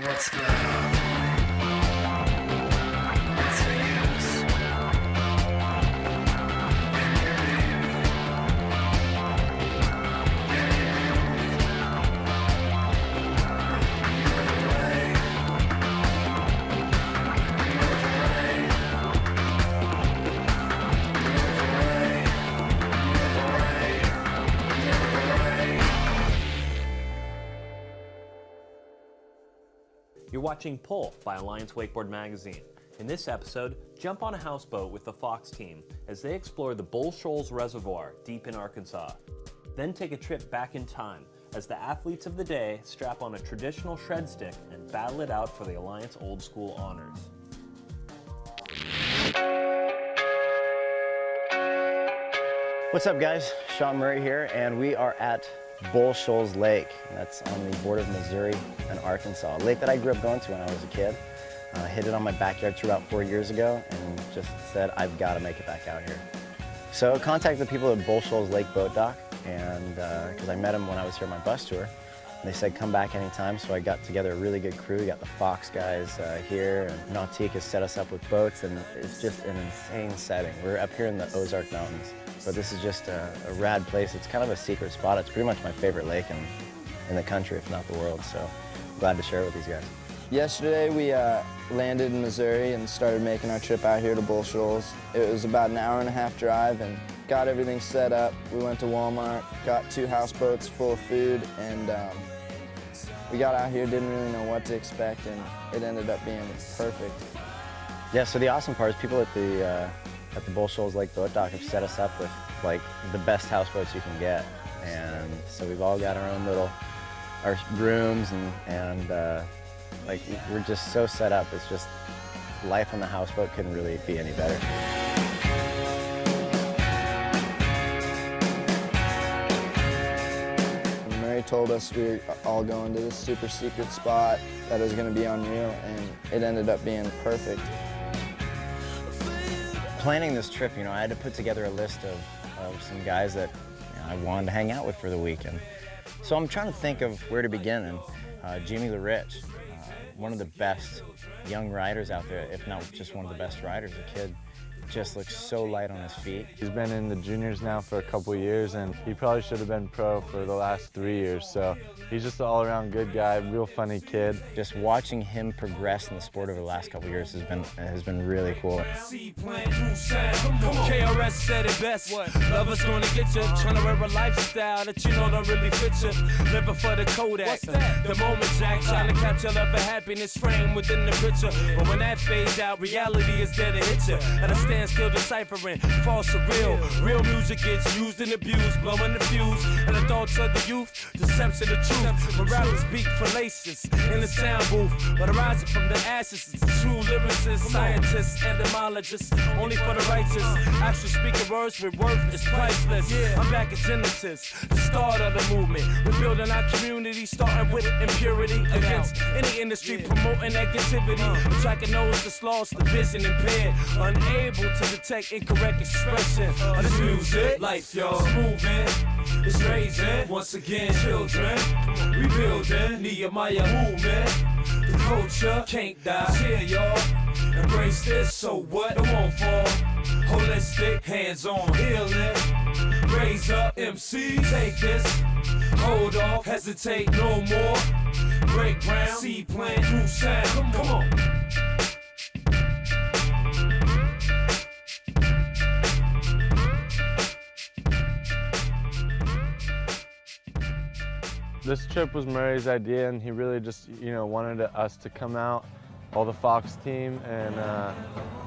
What's the use? You're watching Pull by Alliance Wakeboard Magazine. In this episode, jump on a houseboat with the Fox team as they explore the Shoals Reservoir deep in Arkansas. Then take a trip back in time as the athletes of the day strap on a traditional shred stick and battle it out for the Alliance Old School honors. What's up, guys? Sean Murray here, and we are at Shoals Lake. That's on the border of Missouri and Arkansas. A lake that I grew up going to when I was a kid. I hit it on my backyard tour about 4 years ago and just said, I've got to make it back out here. So I contacted the people at Shoals Lake Boat Dock, and because I met them when I was here on my bus tour. And they said, come back anytime, so I got together a really good crew. We got the Fox guys here, and Nautique has set us up with boats, and it's just an insane setting. We're up here in the Ozark Mountains, but this is just a rad place. It's kind of a secret spot. It's pretty much my favorite lake in the country, if not the world, so I'm glad to share it with these guys. Yesterday we landed in Missouri and started making our trip out here to Shoals. It was about an hour-and-a-half drive and got everything set up. We went to Walmart, got 2 houseboats full of food, and we got out here, didn't really know what to expect, and it ended up being perfect. Yeah, so the awesome part is people at the Shoals Lake Boat Dock have set us up with like the best houseboats you can get, and so we've all got our own little rooms and like we're just so set up. It's just life on the houseboat couldn't really be any better. Murray told us we were all going to this super secret spot that was going to be unreal, and it ended up being perfect. Planning this trip, I had to put together a list of some guys that I wanted to hang out with for the weekend. So I'm trying to think of where to begin, and Jimmy LaRich, one of the best young riders out there, if not just one of the best riders. The kid just looks so light on his feet. He's been in the juniors now for a couple years, and he probably should have been pro for the last 3 years, so he's just an all-around good guy, real funny kid. Just watching him progress in the sport over the last couple years has been really cool. KRS said it best. Lovers gonna get you, trying to wear a lifestyle that you know don't really fit you. Living for the Kodak, the moment Jack, trying to capture love and happiness framed within the picture. But when that fades out, reality is there to hit you. At a standstill deciphering false or real. Real music gets used and abused, blowing the fuse. And the thoughts of the youth, deception of truth. When rappers speak fallacious in the sound booth, but arising from the ashes is true lyricists, scientists, and etymologists. Only for the righteous, actual speaking words with worth is priceless. I'm back at Genesis, the start of the movement. We're building our community, starting with impurity against any industry promoting negativity. Attracting those that's lost, the vision impaired, unable to detect incorrect expression of this music. Life, y'all, moving, it's raising. Once again, children, rebuilding. Nehemiah movement, the culture can't die. It's here, y'all. Embrace this, so what? It won't fall. Holistic, hands-on healing. Raise up, MC, take this. Hold off, hesitate no more. Break ground, seed plant, new sound. Come on. This trip was Murray's idea, and he really just, wanted us to come out, all the Fox team, and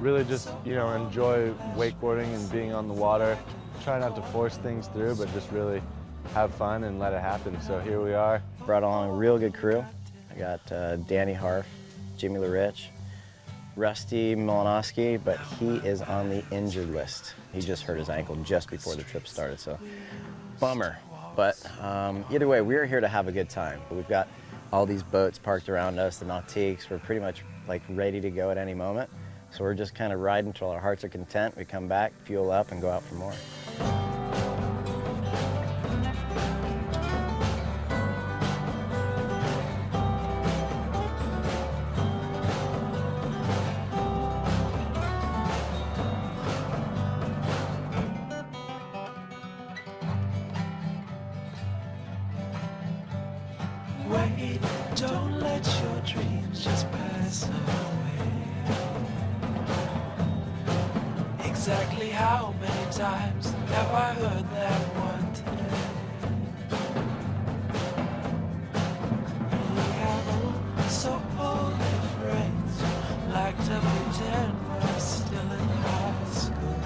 really just, enjoy wakeboarding and being on the water. Try not to force things through, but just really have fun and let it happen. So here we are. Brought along a real good crew. I got Danny Harf, Jimmy LaRich, Rusty Milanowski, but he is on the injured list. He just hurt his ankle just before the trip started, so bummer. But either way, we're here to have a good time. We've got all these boats parked around us, the Nautiques. We're pretty much like ready to go at any moment. So we're just kind of riding until our hearts are content. We come back, fuel up, and go out for more. night. Don't let your dreams just pass away. Exactly how many times have I heard that one today? We have so old friends, like to pretend we're still in high school.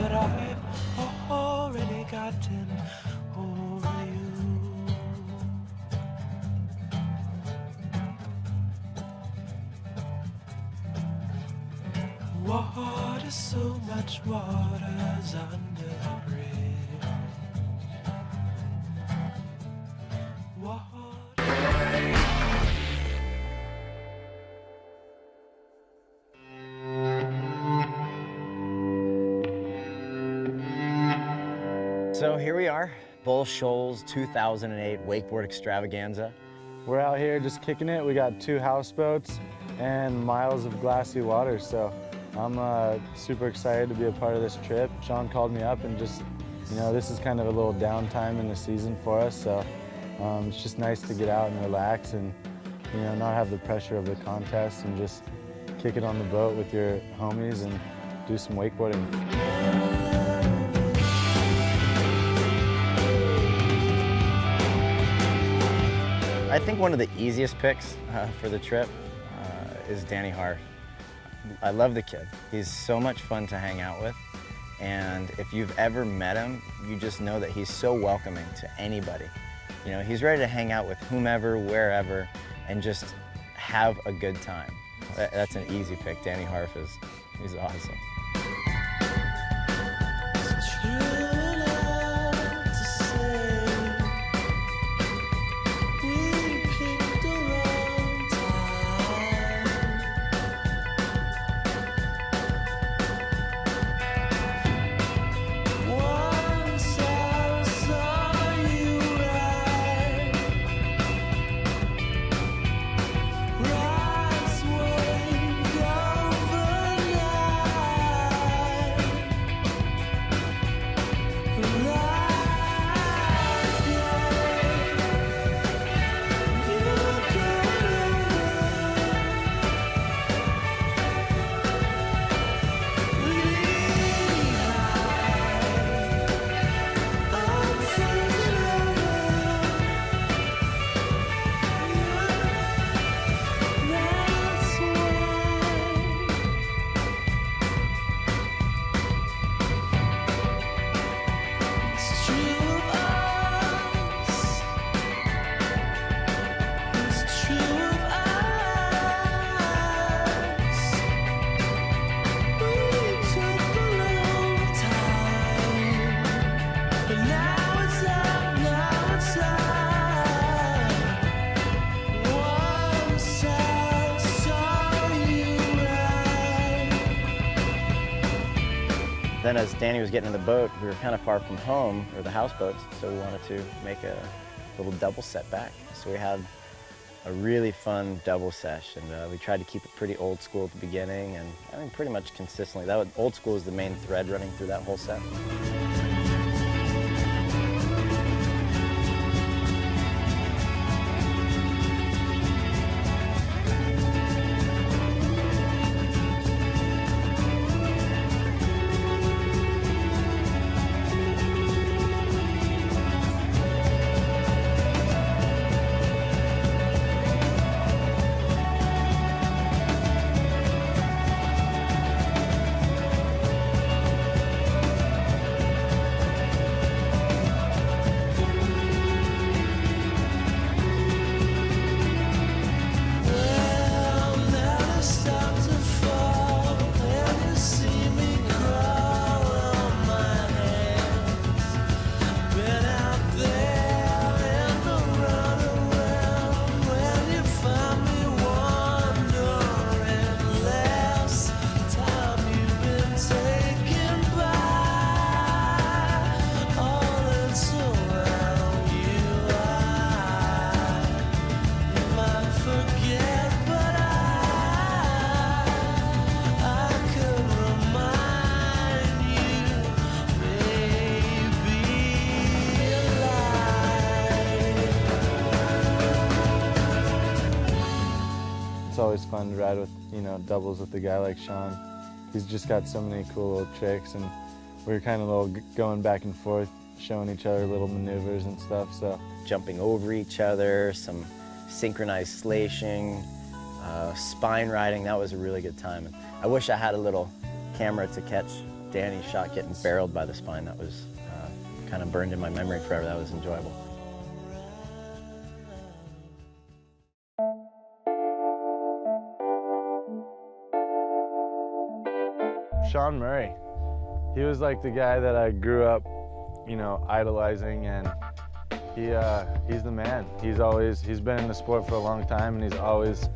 But I've already gotten over you. Water, so much water's under the bridge. Water. So here we are, Bull Shoals 2008 Wakeboard Extravaganza. We're out here just kicking it. We got 2 houseboats and miles of glassy water, so I'm super excited to be a part of this trip. Sean called me up and just, this is kind of a little downtime in the season for us, so it's just nice to get out and relax and, not have the pressure of the contest and just kick it on the boat with your homies and do some wakeboarding. I think one of the easiest picks for the trip is Danny Harf. I love the kid. He's so much fun to hang out with, and if you've ever met him, you just know that he's so welcoming to anybody. He's ready to hang out with whomever, wherever, and just have a good time. That's an easy pick. Danny Harf he's awesome. Then as Danny was getting in the boat, we were kind of far from home, or the houseboats, so we wanted to make a little double set back. So we had a really fun double sesh, and we tried to keep it pretty old school at the beginning, and I mean pretty much consistently. Old school was the main thread running through that whole set. always fun to ride with, you know, doubles with a guy like Sean. He's just got so many cool little tricks, and we were kind of going back and forth, showing each other little maneuvers and stuff. So jumping over each other, some synchronized slashing, spine riding, that was a really good time. And I wish I had a little camera to catch Danny's shot getting barreled by the spine. That was kind of burned in my memory forever. That was enjoyable. Sean Murray, he was like the guy that I grew up, you know, idolizing, and he's the man. He's been in the sport for a long time, and he's always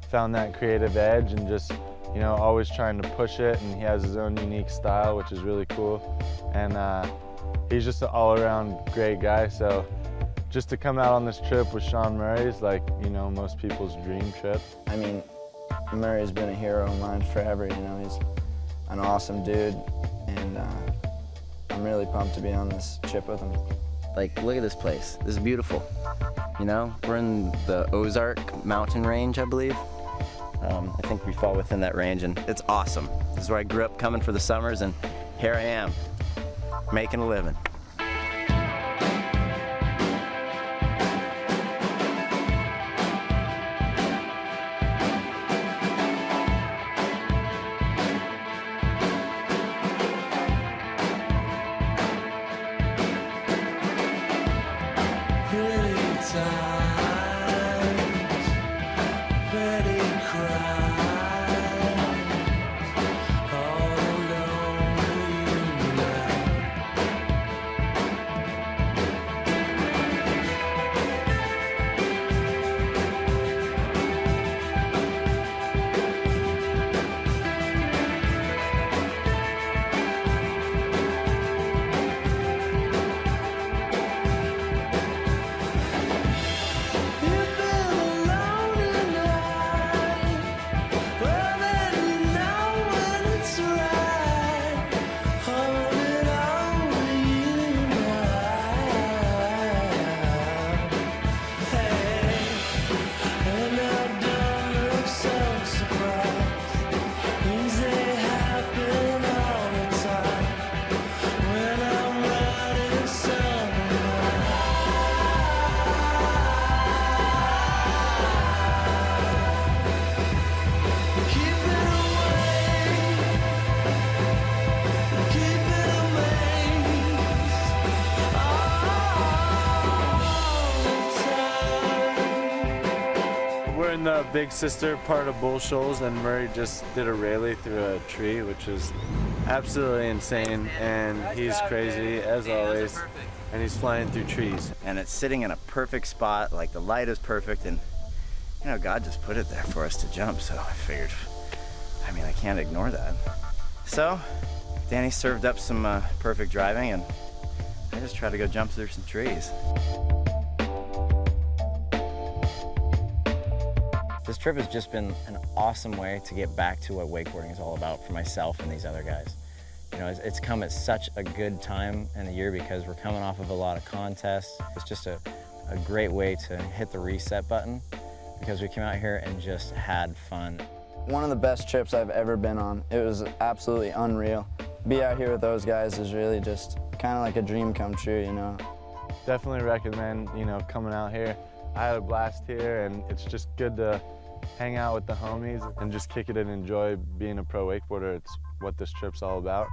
found that creative edge and just, you know, always trying to push it, and he has his own unique style, which is really cool. And he's just an all-around great guy. So just to come out on this trip with Sean Murray is like, you know, most people's dream trip. I mean, Murray's been a hero of mine forever, you know. He's an awesome dude, and I'm really pumped to be on this trip with him. Like, look at this place. This is beautiful. You know, we're in the Ozark mountain range, I believe. I think we fall within that range, and it's awesome. This is where I grew up coming for the summers, and here I am, making a living. We're in the big sister part of Bull Shoals, and Murray just did a rally through a tree, which is absolutely insane, and he's crazy as always, and he's flying through trees. And it's sitting in a perfect spot, like the light is perfect, and you know, God just put it there for us to jump, so I figured, I mean, I can't ignore that. So, Danny served up some perfect driving, and I just tried to go jump through some trees. This trip has just been an awesome way to get back to what wakeboarding is all about for myself and these other guys. You know, it's come at such a good time in the year because we're coming off of a lot of contests. It's just a great way to hit the reset button because we came out here and just had fun. One of the best trips I've ever been on. It was absolutely unreal. Be out here with those guys is really just kind of like a dream come true, you know. Definitely recommend, you know, coming out here. I had a blast here, and it's just good to hang out with the homies and just kick it and enjoy being a pro wakeboarder. It's what this trip's all about.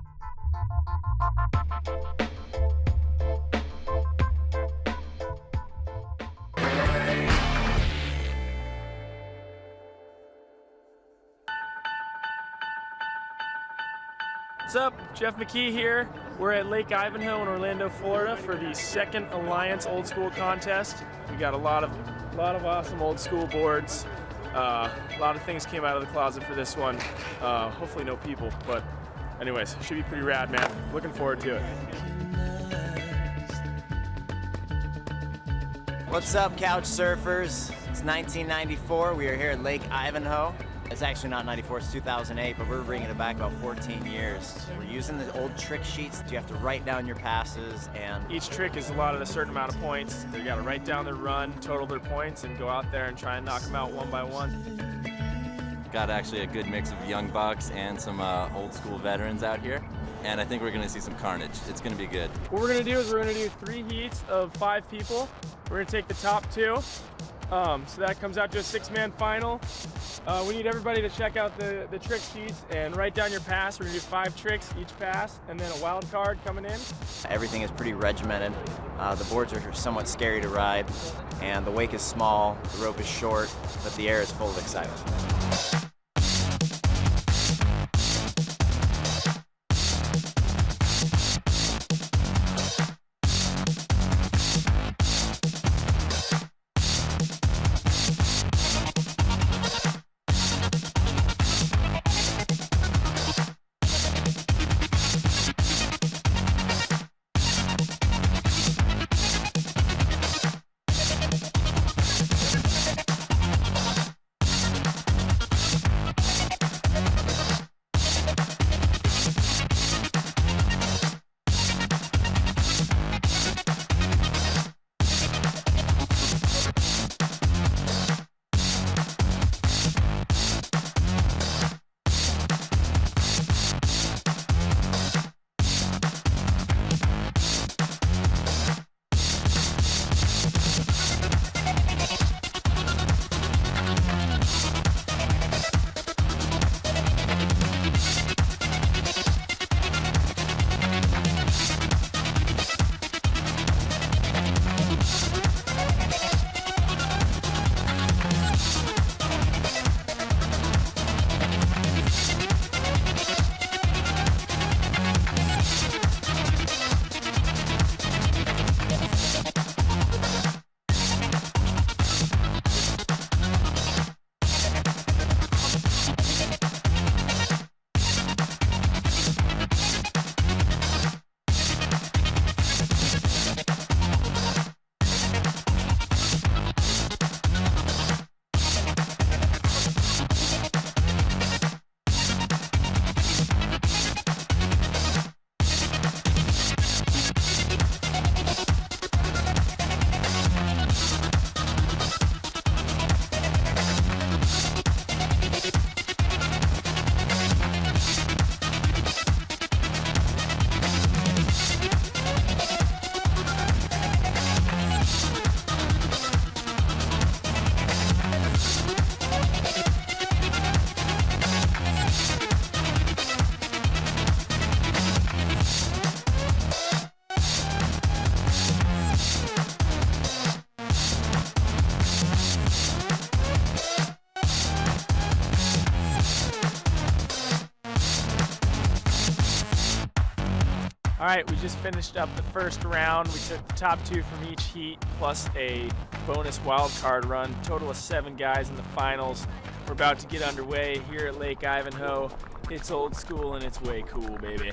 What's up? Jeff McKee here. We're at Lake Ivanhoe in Orlando, Florida for the second Alliance Old School contest. We got a lot of awesome old school boards. A lot of things came out of the closet for this one. Hopefully no people, but anyways, should be pretty rad, man. Looking forward to it. What's up, couch surfers? It's 1994. We are here at Lake Ivanhoe. It's actually not 94, it's 2008, but we're bringing it back about 14 years. We're using the old trick sheets that you have to write down your passes, and Each trick is allotted a certain amount of points. They gotta write down their run, total their points, and go out there and try and knock them out one by one. Got actually a good mix of young bucks and some old school veterans out here. And I think we're gonna see some carnage. It's gonna be good. What we're gonna do is we're gonna do 3 heats of 5 people. We're gonna take the top 2. So that comes out to a 6-man final. We need everybody to check out the trick sheets and write down your pass. We're gonna do 5 tricks each pass, and then a wild card coming in. Everything is pretty regimented. The boards are somewhat scary to ride, and the wake is small, the rope is short, but the air is full of excitement. All right, we just finished up the first round. We took the top 2 from each heat plus a bonus wild card run. Total of 7 guys in the finals. We're about to get underway here at Lake Ivanhoe. It's old school and it's way cool, baby.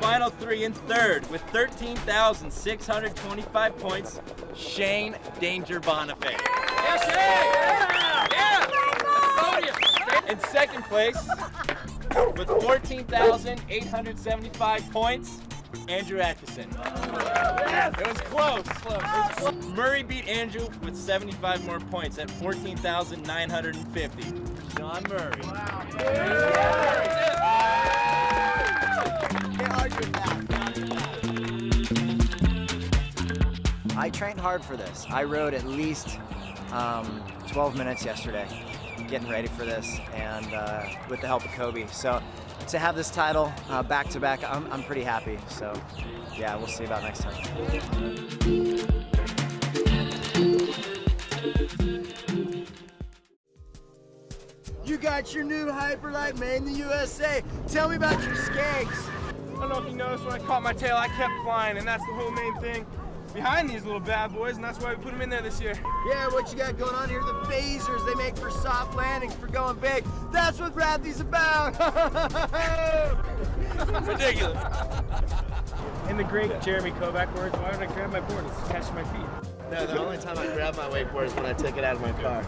final three in third with 13,625 points, Shane Danger Boniface. In second place with 14,875 points, Andrew Atchison. It was close. Murray beat Andrew with 75 more points at 14,950. John Murray. I trained hard for this. I rode at least 12 minutes yesterday getting ready for this, and with the help of Kobe. So to have this title back to back, I'm pretty happy. So yeah, we'll see about next time. You got your new Hyperlight made in the USA. Tell me about your skanks. I don't know if you noticed when I caught my tail, I kept flying, and that's the whole main thing behind these little bad boys, and that's why we put them in there this year. Yeah, what you got going on here? The phasers they make for soft landings, for going big. That's what Bradley's about. Ridiculous. In the great Jeremy Kovac words, why would I grab my board? It's attached to my feet. No, the only time I grab my wakeboard is when I take it out of my car.